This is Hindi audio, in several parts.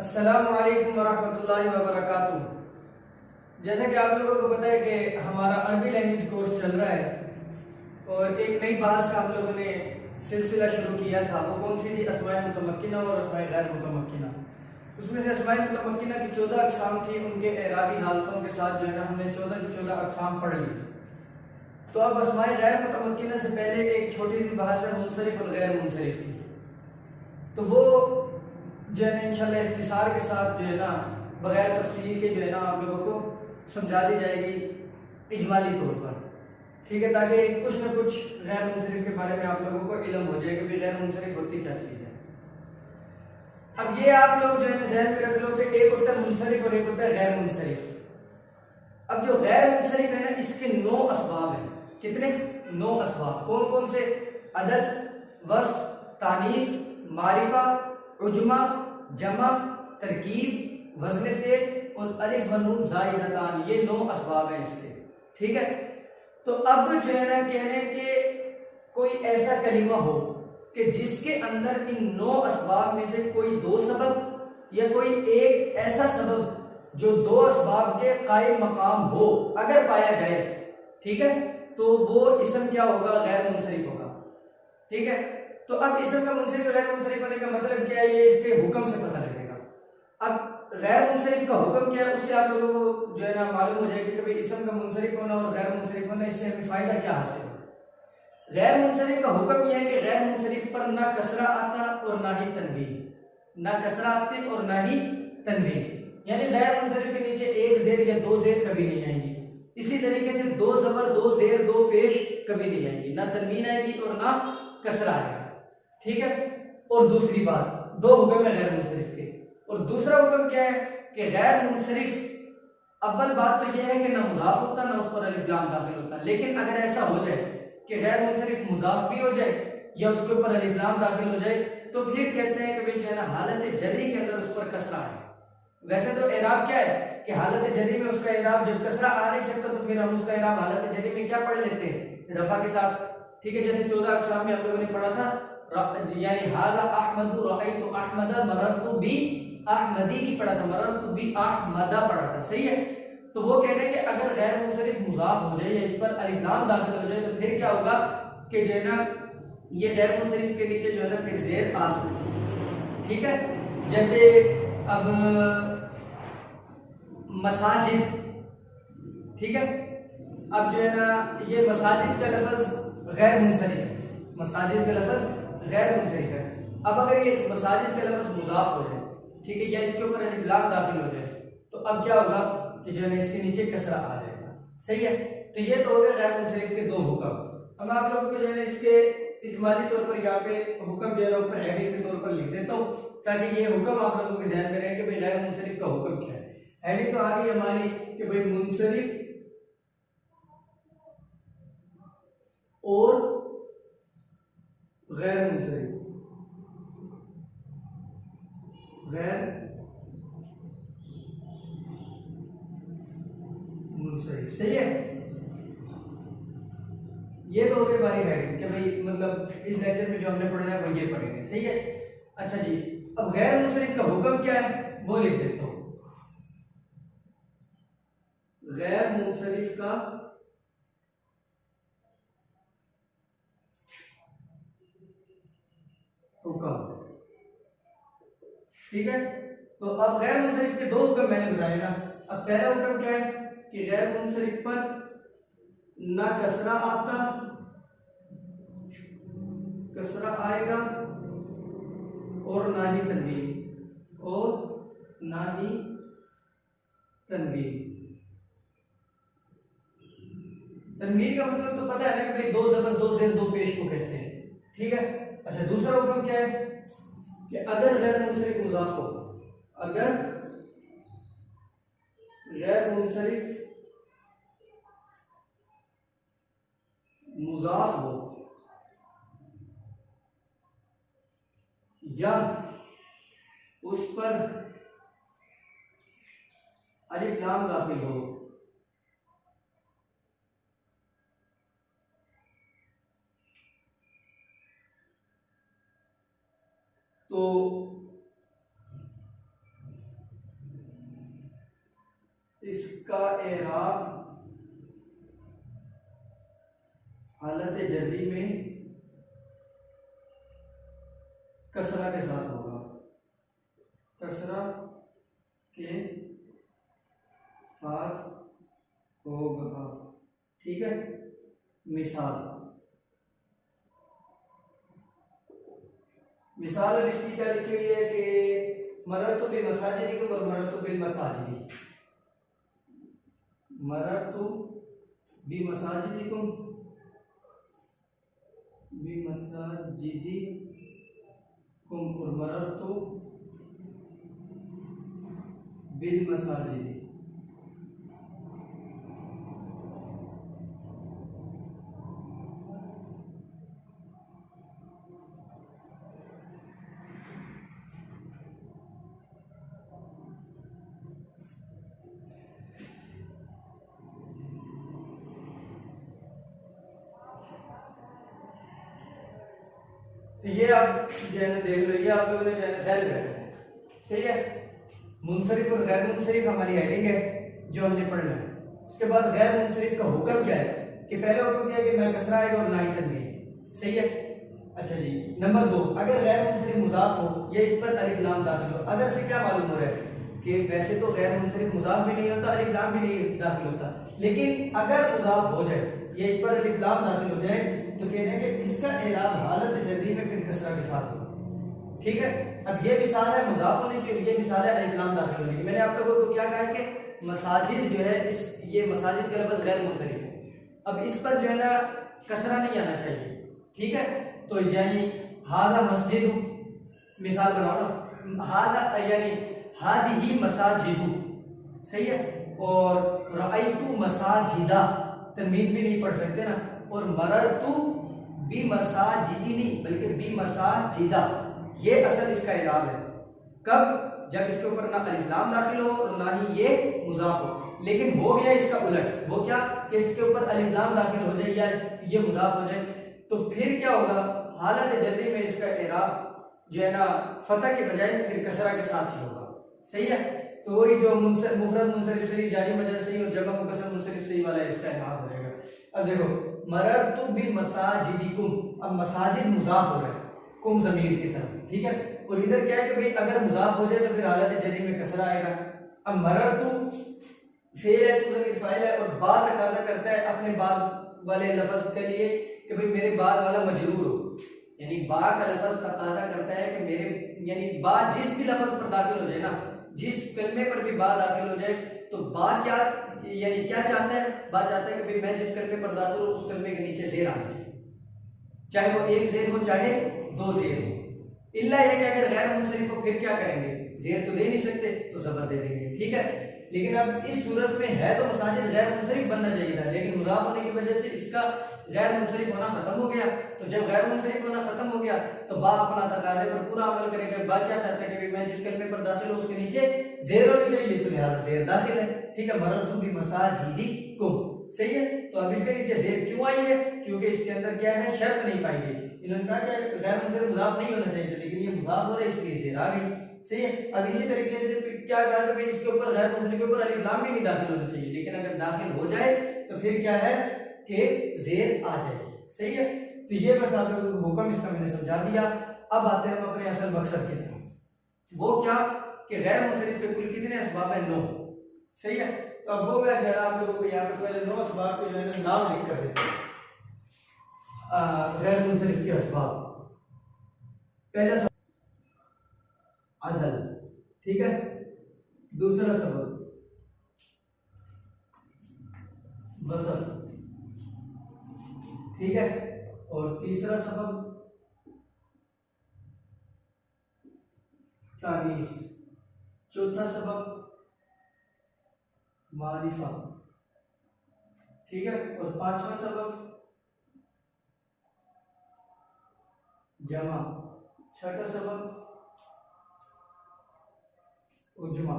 अस्सलामु अलैकुम वरहमतुल्लाहि वबरकातुहू। जैसा कि आप लोगों को पता है कि हमारा अरबी लैंग्वेज कोर्स चल रहा है और एक नई बात का हम लोगों ने सिलसिला शुरू किया था। वो कौन सी थी? अस्माए मुतमक्किना और अस्माए गैर मुतमक्किना। उसमें से अस्माए मुतमक्किना की 14 अक़साम थी, उनके एराबी हालतों के साथ जो है ना हमने 14 की 14 अक़साम पढ़ ली। तो अब अस्माए गैर मुतमक्किना से पहले एक छोटी सी बहस है मुनसरिफ और गैर मुनसरिफ की। तो वो जो है ना इंशाल्लाह इख्तिसार के साथ जो है ना बगैर तफसील के जो है ना आप लोगों को समझा दी जाएगी इजमाली तौर पर, ठीक है, ताकि कुछ ना कुछ गैर मुनसरिफ के बारे में आप लोगों को इल्म हो जाए कि भाई गैर मुनसरिफ होती क्या चीज़ है। अब ये आप लोग जो है ना ज़हन में रख लो कि एक होता है मुनसरिफ और एक होता है गैर मुनसरिफ। अब जो गैर मुनसरिफ है ना इसके 9 असबाब हैं। कितने? 9 असबाब। कौन कौन से? अदद, वस्फ, तानीस, मारिफा, उजमा, जमा, तरकीब, वज़न फ़ेल और अलिफ व नून ज़ाइदतान। ये 9 असबाब हैं इसके, ठीक है। तो अब जो है ना कह रहे हैं कि कोई ऐसा कलिमा हो कि जिसके अंदर इन 9 असबाब में से कोई 2 सबब या कोई एक ऐसा सबब जो 2 असबाब के कायम मकाम हो, अगर पाया जाए, ठीक है, तो वो इसम क्या होगा? गैर मुनसरिफ होगा, ठीक है। तो अब इसम का मुनसरिफ गैर मुनसरिफ होने का मतलब क्या है? ये इसके हुक्म से पता लगेगा। अब गैर मुनसरिफ का हुक्म क्या है उससे आप लोगों को जो है ना मालूम हो जाएगा कि भाई इसम का मुनसरिफ होना और गैर मुनसरिफ होना, इससे हमें फायदा क्या हासिल है। गैर मुनसरिफ का हुक्म यह है कि गैर मुनसरिफ पर ना कसरा आता और ना ही तनवीन, ना कसरा आते और ना ही तनवीन, यानी गैर मुनसरिफ के नीचे एक जेर या 2 जेर कभी नहीं आएंगी। इसी तरीके से 2 ज़बर 2 जेर 2 पेश कभी नहीं आएंगी, ना तनवीन आएगी और ना कसरा आएगा, ठीक है। और दूसरी बात, 2 हुक्म है गैर मुनसरिफ के। और दूसरा हुक्म क्या है कि गैर मुनसरिफ, अव्वल बात तो यह है कि ना मुजाफ होता ना उस पर अलिफ लाम दाखिल होता। लेकिन अगर ऐसा हो जाए कि गैर मुनसरिफ मुजाफ भी हो जाए या उसके ऊपर अलिफ लाम दाखिल हो जाए, तो फिर कहते हैं कि भाई जो है ना हालत जर्री के अंदर उस पर कसरा है। वैसे तो एराब क्या है कि हालत जर्री में उसका एराब जब कसरा आ नहीं सकता तो फिर हम उसका एराब हालत जर्री में क्या पढ़ लेते हैं? रफा के साथ, ठीक है। जैसे 14 अक़साम में हम लोगों ने पढ़ा था, यानी हाजा अहमदु रअयतु अहमदा मररतु बी अहमदी नहीं पढ़ा था, मररतु बी अहमदा पढ़ा था, सही है। तो वो कह रहे हैं कि अगर गैर मुनसरिफ मुजाफ हो जाए या इस पर अलिफ लाम दाखिल हो जाए तो फिर क्या होगा कि जो है ना ये गैर मुनसरिफ के नीचे जो है ना फिर जेर आ सकती, ठीक है। जैसे अब मसाजिद, ठीक है। अब जो है ना ये मसाजिद का लफ्ज गैर मुनसरिफ है, मसाजिद का लफ्ज गैर मुनसरिफ है। अब अगर ये मसाजिद का लफ्ज मुजाफ हो जाए, ठीक है, या इसके ऊपर अलिफ लाम दाखिल हो जाए, तो अब क्या होगा कि जो है ना इसके नीचे कसरा आ जाएगा, सही है। तो ये तो हो गए गैर मुनसरिफ के 2 हुक्म। अब आप लोगों को जो है ना इसके इजमाली तौर पर यहाँ पे हुक्म जो है ना ऊपर हेडिंग के तौर पर लिख देता हूँ ताकि ये हुक्म आप लोगों के ध्यान में रहे कि भाई गैर मुनसरिफ का हुक्म क्या है। हेडिंग तो आ गई हमारी कि भाई मुनसरिफ और गैर मुनसरिफ, गैर मुनसरिफ, सही है। ये तो हो गई हमारी हेडिंग कि भाई मतलब इस लेक्चर में जो हमने पढ़ना है वो ये पढ़ेंगे, सही है। अच्छा जी, अब गैर मुनसरिफ का हुक्म क्या है वो लिख देता हूं। गैर मुनसरिफ का हुक्म, ठीक है। तो अब गैर मुनसरिफ के 2 हुक्म मैंने बताए ना। अब पहला हुक्म क्या है कि गैर मुनसरिफ पर ना कसरा आता, कसरा आएगा और ना ही तनवीन, और ना ही तनवीन। तनवीन का मतलब तो पता है ना कि भाई 2 ज़बर 2 जेर 2 पेश को कहते हैं, ठीक है। अच्छा, दूसरा हुक्म क्या है कि अगर गैर मुनसरिफ मुजाफ हो, अगर गैर मुनसरिफ मुजाफ हो या उस पर अलिफ लाम दाखिल हो, तो इसका एराब हालत जर्री में कसरा के साथ होगा, कसरा के साथ होगा। ठीक है, मिसाल अब इसकी क्या लिखी हुई है कि मररतु बिल मसाजिदिकुम और मररतु बिल मसाजिदी, मररतु बि मसाजिदिकुम बि मसाजिदिकुम और मररतु बिल मसाजिदी। तो ये आप जो है ना देख लो, ये आप लोगों ने जो है ना सेल कर, सही है। मुनसरिफ और गैर मुनसरिफ हमारी हेडिंग है जो हमने पढ़ना है। उसके बाद गैर मुनसरिफ का हुक्म क्या है कि पहले हुक्म क्या है कि ना कसरा आएगा और ना ही तनवीन, सही है। अच्छा जी, नंबर 2, अगर गैर मुनसरिफ मुजाफ हो या इस पर अलिफ लाम दाखिल हो। अगर से क्या मालूम हो रहा है कि वैसे तो गैर मुनसरिफ मुजाफ भी नहीं होता, अलिफ लाम भी नहीं दाखिल होता, लेकिन अगर मुजाफ हो जाए या इस पर अलिफ लाम दाखिल हो जाए तो कहते हैं कि इसका एराब हालत जर्री में फिर कसरा के साथ होगा। ठीक है, अब ये मिसाल है मुजाफ होने की, ये मिसाल है अलिफ लाम दाखिल होने की। मैंने आप लोगों को क्या कहा है कि मसाजिद जो है इस ये मसाजिद का लफ्ज गैर मुनसरिफ है। अब इस पर जो है ना कसरा नहीं आना चाहिए, ठीक है। तो यानी हादा मस्जिद, मिसाल बनाओ ना, हादा यानी हादिही मसाजिदु, सही है। और रअयतु मसाजिदा, तनवीन भी नहीं पढ़ सकते ना। और मररतु बि मसाजिदी नहीं बल्कि बि मसाजिदा, ये असल इसका इराब है। कब? जब इसके ऊपर ना अलिफ लाम दाखिल हो और ना ही ये मुजाफ हो। लेकिन हो गया इसका उलट, वो क्या कि इसके ऊपर अलिफ लाम दाखिल हो जाए या ये मुजाफ हो जाए तो फिर क्या होगा, हालत जर्री में इसका इराब जो है ना फतह के बजाय फिर कसरा के साथ ही होगा, सही है। तो वही जो मुफरद मुनसरिफ सही, जारी मजरूर सही और जमा मुकस्सर मुनसरिफ सही वाला इसका इराब हो जाएगा। अब देखो मररतु बि मसाजिदिकुम, अब मसाजिद मुजाफ हो रहा है कुम ज़मीर की तरफ, ठीक है। और इधर क्या है कि भाई अगर मुजाफ हो जाए तो फिर हालत जरी में कसरा आएगा। अब मररतु फेल है, तो ज़मीर फाइल है और बाद तकाजा करता है अपने बाद वाले लफ्ज के लिए कि भाई मेरे बाद वाला मजरूर हो, यानी बा का लफ्ज तकाजा करता है कि मेरे, यानी बा जिस भी लफ्ज पर दाखिल हो जाए ना, जिस कलमे पर भी बा दाखिल हो जाए तो बा क्या यानी क्या चाहता है, बा चाहता है कि भाई मैं जिस कलमे पर दाखिल हूं उस कलमे के नीचे जेर आना चाहिए, चाहे वो एक जेर हो चाहे दो जेर हो। इल्ला ये कि अगर गैर मुनसरिफ हो फिर क्या करेंगे, जेर तो दे नहीं सकते तो जबर दे देंगे, ठीक है। लेकिन अब इस सूरत में है तो मसाजिद गैर मुनसरिफ बनना चाहिए था, लेकिन मुजाफ होने की वजह से इसका गैर मुनसरिफ होना खत्म हो गया। तो जब गैर मुनसरिफ होना खत्म हो गया तो बा अपना तकाजे पर पूरा अमल करेगा। बा क्या चाहता है कि मैं जिस कलमे पर दाखिल हूं उसके नीचे जेर होनी चाहिए, तो लिहाजा जेर दाखिल है, ठीक है। मररतु बि मसाजिदिकुम, सही है। तो अब इसके नीचे जेर क्यों आई है, क्योंकि इसके अंदर क्या है, शर्त नहीं पाई गई। इन्होंने कहा कि गैर मुनसरिफ मुजाफ नहीं होना चाहिए, लेकिन ये मुजाफ हो रहा है इसलिए जेर आ गई, सही है। अब इसी तरीके से क्या कहा कि भाई इसके ऊपर गैर मुनसरिफ के ऊपर अलिफ लाम भी नहीं दाखिल होना चाहिए, लेकिन अगर दाखिल हो जाए तो फिर क्या है कि जेर आ जाएगी, सही है। तो ये बस आप लोगों को हुक्म इसका मैंने समझा दिया। अब आते हैं हम अपने असल मकसद की तरफ, वो क्या कि गैर मुनसरिफ के कुल कितने असबाब है, 9, सही है। तो अब वो मैं जरा आप लोगों को यहाँ पे पहले 9 असबाब के जो है नाम लिख कर देते हैं। गैर मुनसरिफ के असबाब, पहला अदल, ठीक है। दूसरा सबब बसर, ठीक है। और तीसरा सबब तानीस, चौथा सबब मारिफा, ठीक है। और पांचवा सबब जमा, छठा सबब उजमा,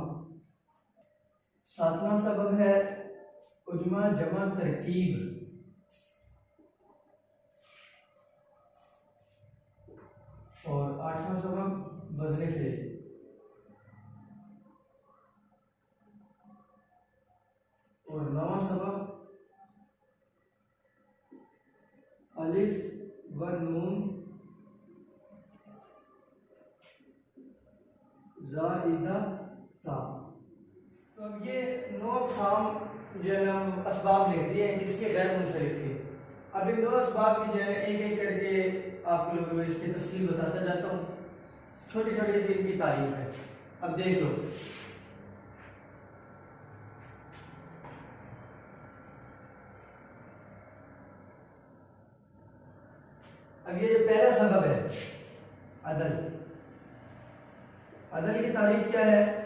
सातवां सबब है उजमा जमा तरकीब, और आठवां सबब वज़न फ़ेल। और नवा सबब अलिफ व नून ज़ाइदा ता। तो अब ये 9 अक़साम जो है ना असबाब लिख दिए हैं जिसके गैर मुनसरिफ के। अब इन 2 असबाब की जो है एक एक करके आप लोगों को इसकी तफसील बताता जाता हूँ। छोटी छोटी सी इनकी तारीफ है, अब देख लो। अब ये जो पहला सबब है अदल, अदल की तारीफ क्या है?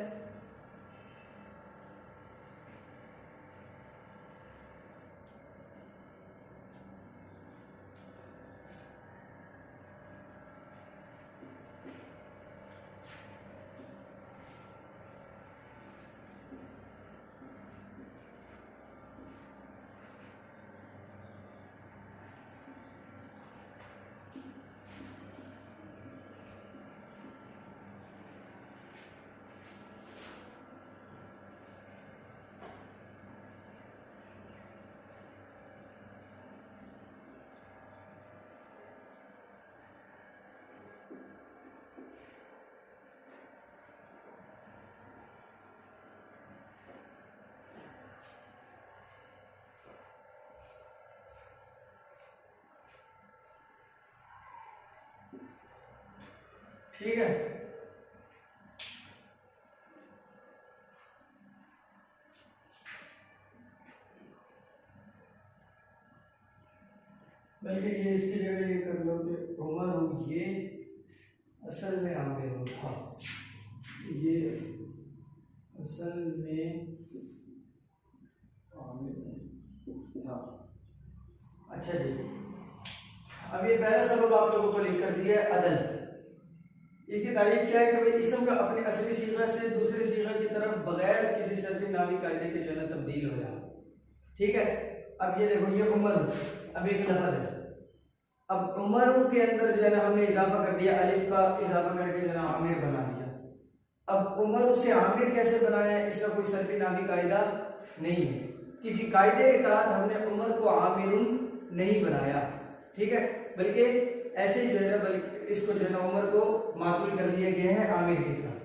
ठीक है, बल्कि ये इसकी जगह ये कर लो कि उमर हो, ये असल में आमिर हो था, ये असल में आमिर था। अच्छा जी, अब ये पहला सबब आप लोगों को लिख कर दिया है अदल। इसकी तारीफ क्या है कि भाई इस्म का अपने असली सीगा से दूसरे सीगा की तरफ बगैर किसी सर्फी नामी कायदे के जो है तब्दील हो जाए। ठीक है, अब ये देखो, ये उमर, अब एक लफ्ज़ है, अब उमर के अंदर जो है हमने इजाफा कर दिया, अलिफ का इजाफा करके जो है आमिर बना दिया। अब उमर से आमिर कैसे बनाया, इसका कोई सर्फी नामी कायदा नहीं है, किसी कायदे के तहत हमने उमर को आमिरुन नहीं बनाया। ठीक है, बल्कि ऐसे ही जो है बल्कि इसको जो है ना उमर को मातूल कर दिया गया है आमिर की तरफ।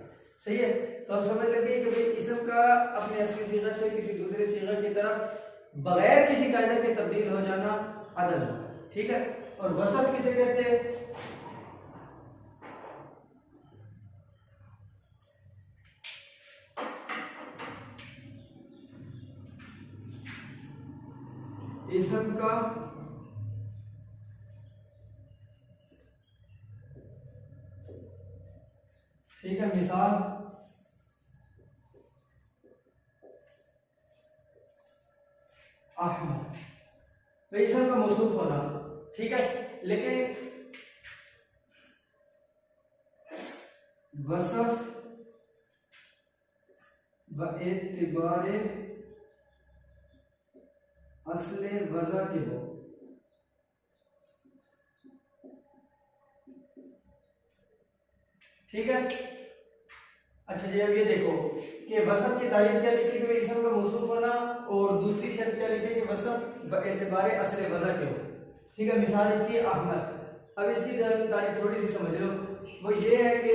सही है, तो अब समझ लगे कि भाई इसम का अपने असली सीगा से किसी दूसरे सीगा की तरफ बगैर किसी कायदे के तब्दील हो जाना अदल होगा। ठीक है, और वसफ किसे कहते हैं? इसम का ठीक है, मिसाल अहमद, तो इसम का मौसूफ होना। ठीक है, लेकिन वसफ व एतिबारे असले वज़ा के हो। ठीक है, अच्छा जी, अब ये देखो कि वसफ की तारीफ क्या लिखी कि इसम का मौसूफ होना, और दूसरी शर्त क्या लिखी कि वसफ बएतिबारे असले वज़ा के हो। ठीक है, मिसाल इसकी अहमद। अब इसकी तारीफ थोड़ी सी समझ लो, वो ये है कि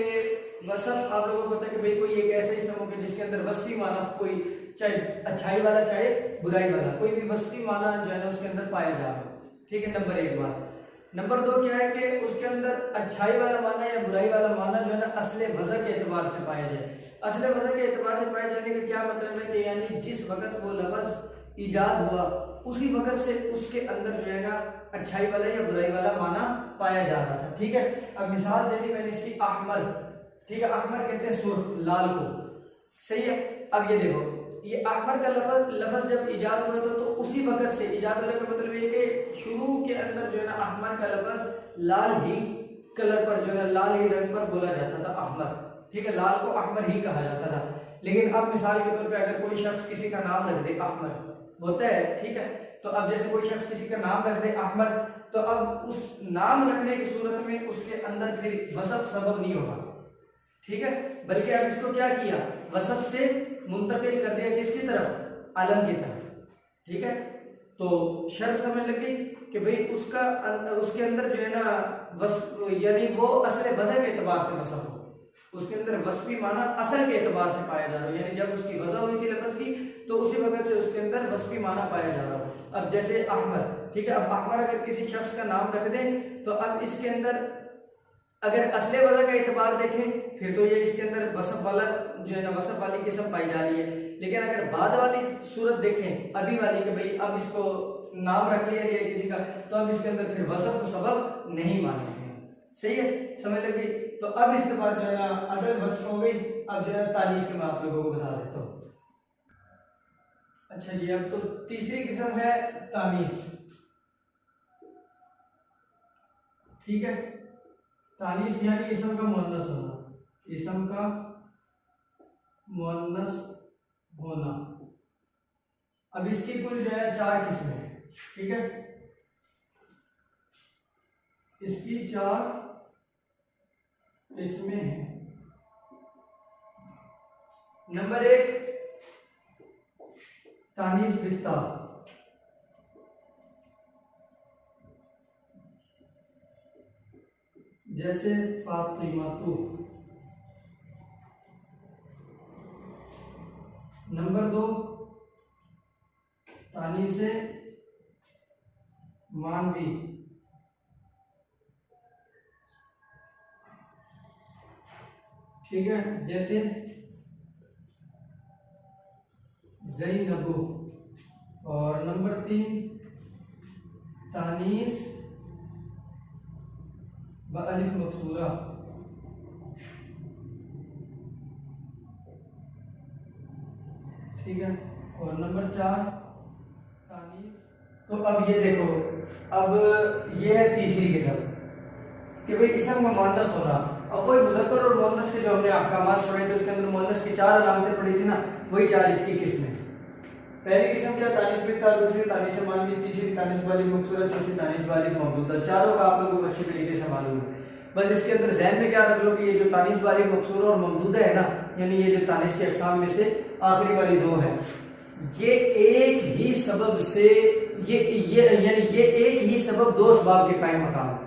वसफ आप लोगों को पता है कि भाई कोई एक ऐसा इसम हो कि जिसके अंदर वस्फी माना, कोई चाहे अच्छाई वाला चाहे बुराई वाला, कोई भी वस्फी माना जो है ना उसके अंदर पाया जा रहा है। ठीक है, नंबर 1 बात। नंबर 2 क्या है कि उसके अंदर अच्छाई वाला माना या बुराई वाला माना जो है ना असले वज़ा के एतबार से पाया जाए। असले वज़ा के एतबार से पाए जाने का क्या मतलब है कि यानी जिस वक्त वो लफ्ज़ ईजाद हुआ उसी वक्त से उसके अंदर जो है ना अच्छाई वाला या बुराई वाला माना पाया जा रहा था। ठीक है, अब मिसाल जैसी मैंने इसकी अहमर। ठीक है, अहमर कहते हैं सुर्ख, लाल को। सही है, अब ये देखो, ये अहमर का लफ्ज़ जब इजाद हुआ था तो उसी वक्त से, इजाद होने का मतलब ये कि शुरू के अंदर जो है ना अहमर का लफ्ज़ लाल ही कलर पर जो है ना लाल ही रंग पर बोला जाता था, अहमर। ठीक है, लाल को अहमर ही कहा जाता था। लेकिन अब मिसाल के तौर पे अगर कोई शख्स किसी का नाम रख दे, अहमर होता है, ठीक है, तो अब जैसे कोई शख्स किसी का नाम रख दे अहमर, तो अब उस नाम रखने की सूरत में उसके अंदर फिर वसफ सबब नहीं होगा। ठीक है, बल्कि अब इसको क्या किया, वसफ से मुंतकिल कर दिया किसकी तरफ, अलम की तरफ। ठीक है, तो शर्त समझ लगी कि भाई उसके अंदर जो है ना वस्फ, यानी वो असल वजह के एतबार से वसफ हो, उसके अंदर वस्फी माना असल के एतबार से पाया जा रहा हो, यानी जब उसकी वजह हुई थी लफ्ज की तो उसी वक्त से उसके अंदर वस्फी माना पाया जा रहा हो। अब जैसे अहमद, ठीक है, अब अहमद अगर किसी शख्स का नाम रख दें तो अब इसके अंदर अगर असले वजह का एतबार देखें फिर तो ये इसके अंदर वसफ वाला जो है ना वसफ वाली किस्म पाई जा रही है, लेकिन अगर बाद वाली सूरत देखें अभी वाली कि भाई अब इसको नाम रख लिया गया किसी का तो अब इसके अंदर फिर वसफ को सबब नहीं मानते हैं। सही है, समझ लगी। तो अब इसके बाद जो है ना असल वसफ हो गई, अब जो है तानीस के मैं आप लोगों को बता देता हूँ। अच्छा जी, अब तो तीसरी किस्म है तानीस। ठीक है, तानीस यानी इसम का मुअन्नस होना, इसम का मुअन्नस होना। अब इसकी कुल जो है 4 किस्में हैं। ठीक है, इसकी 4 किस्में हैं। नंबर 1 तानीस बित्ता, जैसे फातिमातु। नंबर 2 तानीसे मानवी, ठीक है, जैसे ज़ैनबु। और नंबर 3 तानीस ब अलिफ मकसूरा, ठीक है। और नंबर 4 तानीस। तो अब ये देखो, अब ये है तीसरी किस्म कि भाई इसम का मुअन्नस होना। अब कोई मुज़क्कर और मुअन्नस के जो हमने अहकामात पढ़े थे उसके अंदर मुअन्नस की 4 अलामतें पढ़ी थी ना, वही 4 इसकी किस्में। पहली किस्म क्या, तानीस बित्ता, दूसरी तानीस मानवी, तीसरी तानीस वाली मकसूरा, चौथी तानीस वाली ममदूदा। चारों का आप लोगों को अच्छी तरीके से मालूम है। बस इसके अंदर ज़हन में क्या रख लो कि ये जो तानीस वाली मकसूरा और ममदूदा है ना, यानी ये जो तानीस के अक़साम में से आखिरी वाली 2 है, ये एक ही सबब से ये एक ही सबब 2 असबाब के कायम मकाम है।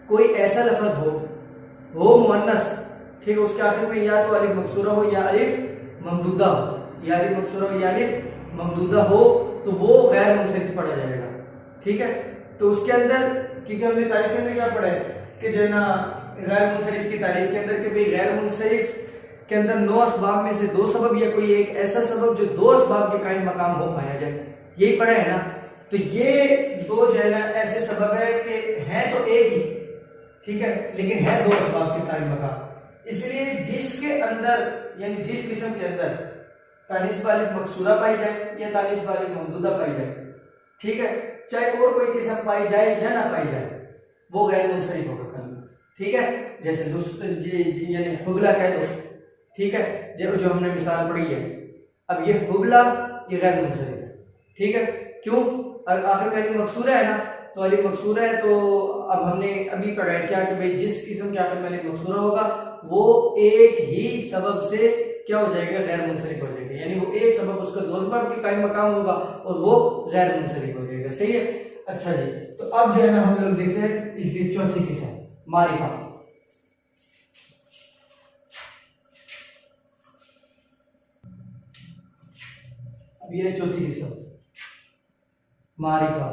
कोई ऐसा लफ्ज हो मुअन्नस, ठीक है, उसके आखिर में या तो अलिफ मकसूरा हो या अलिफ ममदूदा हो, या अलिफ मकसूरा हो या अलिफ ममदूदा हो, तो वो गैर मुनसरिफ पढ़ा जाएगा। ठीक है, तो उसके अंदर क्योंकि हमने तारीफ में क्या पढ़ा है कि जो है ना गैर मुनसरिफ की तारीफ के अंदर कि भाई गैर मुनसरिफ के अंदर 9 असबाब में से 2 सबब या कोई एक ऐसा सबब जो 2 असबाब के कायम मकाम हो पाया जाए, यही पढ़ा है ना। तो ये 2 जो है ना ऐसे सबब है कि हैं तो एक ही, ठीक है, लेकिन है 2 असबाब के कायम मकाम। इसलिए जिसके अंदर यानी जिस किस्म के अंदर तानीस वाली मकसूरा पाई जाए या तानीस वाली ममदूदा पाई जाए, ठीक है, चाहे और कोई किस्म पाई जाए या ना पाई जाए, वो गैर मुनसरिफ होगा कल। ठीक है, जैसे यानी हुबला कह दो, ठीक है, जो हमने मिसाल पढ़ी है। अब ये हुबला ये गैर मुनसरिफ है, ठीक है, क्यों, आखिर में अली मकसूरा है ना, तो अली मकसूरा है, तो अब हमने अभी पढ़ा है क्या कि भाई जिस किस्म के आखिर में अली मकसूरा होगा वो एक ही सबब से क्या हो जाएगा, गैर मुनसरिफ हो जाएगा, यानी वो एक सबब उसका 2 असबाब के कायम मकाम होगा और वो गैर मुनसरिफ हो जाएगा। सही है। अच्छा जी, तो अब जो है ना हम लोग देखते हैं इसकी चौथी किस्म मारिफा। अब ये चौथी किस्म मारिफा।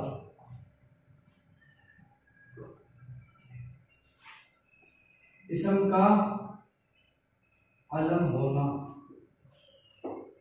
इसम का अलम होना।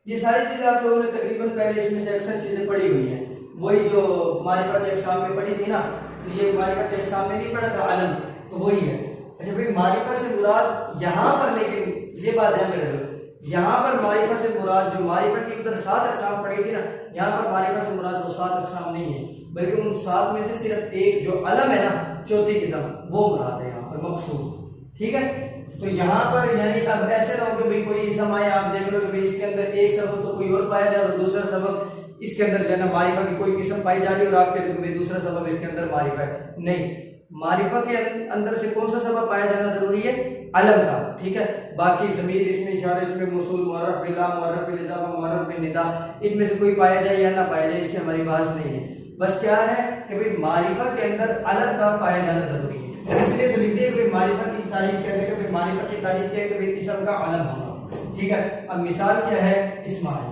ये सारी चीजें आप लोगों ने तकरीबन पहले इसमें से अक्सर चीजें पढ़ी हुई हैं, वही जो मारिफा के एग्जाम में पढ़ी थी ना, तो ये मारिफा के एग्जाम में नहीं पढ़ा था अलम, तो वही है। अच्छा भाई, मारिफा से मुराद यहाँ पर, लेकिन ये बात ध्यान में रखो, यहाँ पर मारिफा से मुराद जो मारिफा की उधर 7 अक़साम पढ़ी थी ना, यहाँ पर मारिफा से मुराद वो 7 अक़साम नहीं है, बल्कि उन 7 में से सिर्फ एक जो अलम है ना, चौथी किस्म, वो मुराद है यहाँ पर मकसूद। ठीक है, तो यहाँ पर यानी अब ऐसे ना हो कि भाई कोई इसम आए, आप देख लो कि भाई इसके अंदर एक सबब तो कोई और पाया जा रहा है, दूसरा सबब इसके अंदर जो है ना मारिफा की कोई किस्म पाई जा रही है और आप कहते हो कि दूसरा सबब इसके अंदर मारिफा है। नहीं, मारिफा के अंदर से कौन सा सबब पाया जाना जरूरी है? अलम का। ठीक है, बाकी ज़मीर, इसमें इशारा, इसमें मौसूल, मुअर्रफ बिल लाम, मुअर्रफ बिल इज़ाफा, मुअर्रफ बिल निदा, इनमें से कोई पाया जाए या ना पाया जाए, इससे हमारी बात नहीं है। बस क्या है कि भाई मारिफा के अंदर अलम का पाया जाना जरूरी है, इसलिए तो लिखते हैं कि मारिफा की तारीफ क्या है, कि मारिफा की तारीफ क्या है कि इसम का अलम होना। ठीक है, अब मिसाल क्या है? इस्माइल।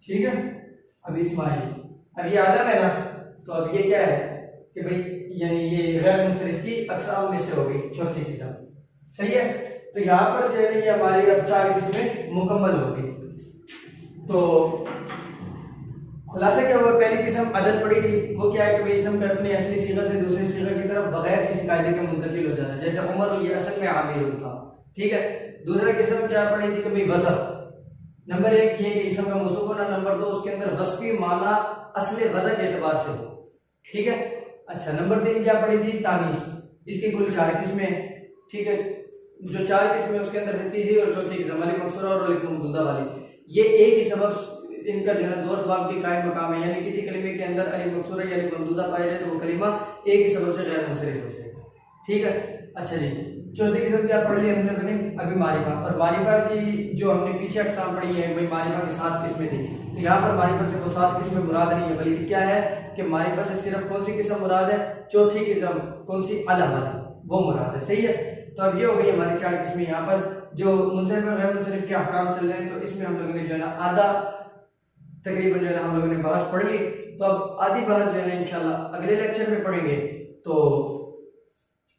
ठीक है, अब इस्माइल, अब ये आलम है ना, तो अब ये क्या है कि भाई यानी ये गैर मुनसरिफ की अक़साम में से होगी, चौथी किस्म। सही है, तो यहाँ पर जो है ये हमारी अब 4 किस्में मुकम्मल होगी। तो खुलासा क्या हुआ? पहली किस्म अदद पड़ी थी, वो क्या है कि भाई इसम का अपने असली सीगा से दूसरी सीगा की तरफ बगैर किसी कायदे के मुंतकिल हो जाना, जैसे उमर ये असल में आमिर था। ठीक है, दूसरा किस्म क्या पड़ी थी कि भाई वसफ। नंबर 1 ये कि इसम का मौसूफ होना, नंबर 2 उसके अंदर वस्फी माना असली वज़न के एतबार से हो। ठीक है, अच्छा, नंबर 3 क्या पड़ी थी? तानीस। इसकी कुल 4 किस्में। ठीक है, जो 4 किस्में उसके अंदर तीसरी और चौथी किस्म अली मकसूरा और अली ममदूदा वाली, ये एक ही सबब इनका जो है दो असबाब की कायम मकाम है, यानी किसी कलिमे के अंदर अली मकसूरा या अली ममदूदा पाया जाए तो वो कलिमा एक ही सबब से गैर मुनसरिफ हो जाएगा। ठीक है, अच्छा जी, चौथी किस्म क्या पढ़ ली हम लोगों ने? अभी मारिफा। और मारिफा की जो हमने पीछे अक़साम पढ़ी है, भाई मारिफा की 7 किस्में थी, तो यहाँ पर मारिफा से वो 7 किस्में मुराद नहीं है, बल्कि क्या है कि मारिफा से सिर्फ कौन सी किस्म मुराद है? चौथी किस्म कौन सी? अलम, वो मुराद है। सही है, तो अब ये हो गई हमारी 4 किस्में। यहाँ पर जो मुनसरिफ और गैर मुनसरिफ के अहकाम चल रहे हैं, तो इसमें हम लोगों ने जो है ना आधा तकरीबन जो है ना हम लोगों ने बहस पढ़ ली। तो अब आधी बहस जो है ना इंशाल्लाह अगले लेक्चर में पढ़ेंगे, तो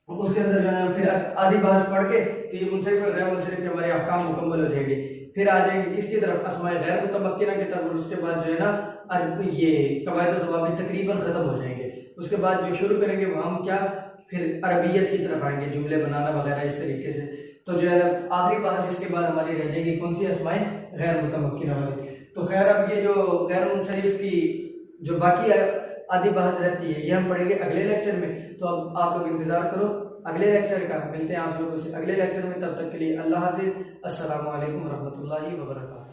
उसके अंदर जो है फिर आधी बहस पढ़ के तो ये मुनसरिफ और गैर मुनसरिफ के हमारे अहकाम मुकम्मल हो जाएंगे। फिर आ जाएंगे इसकी तरफ अस्माए गैर मुतमक्किना की तरफ, और उसके बाद जो है ना ये कवायद ज़वाबित तकरीबन ख़त्म हो जाएंगे। उसके बाद जो शुरू करेंगे वो हम क्या, फिर अरबियत की तरफ आएंगे, जुमले बनाना वगैरह इस तरीके से। तो जो है आखिरी बहस इसके बाद हमारी रह जाएगी कौन सी? अस्माए गैर मुतमक्किना वाली। तो खैर, अब ये जो गैर मुनसरिफ की जो बाकी आधी बहस रहती है ये हम पढ़ेंगे अगले लेक्चर में। तो अब आप लोग इंतजार करो अगले लेक्चर का। मिलते हैं आप लोगों से अगले लेक्चर में, तब तक के लिए अल्लाह हाफिज़। अस्सलामु अलैकुम रहमतुल्लाहि व बरकातहू।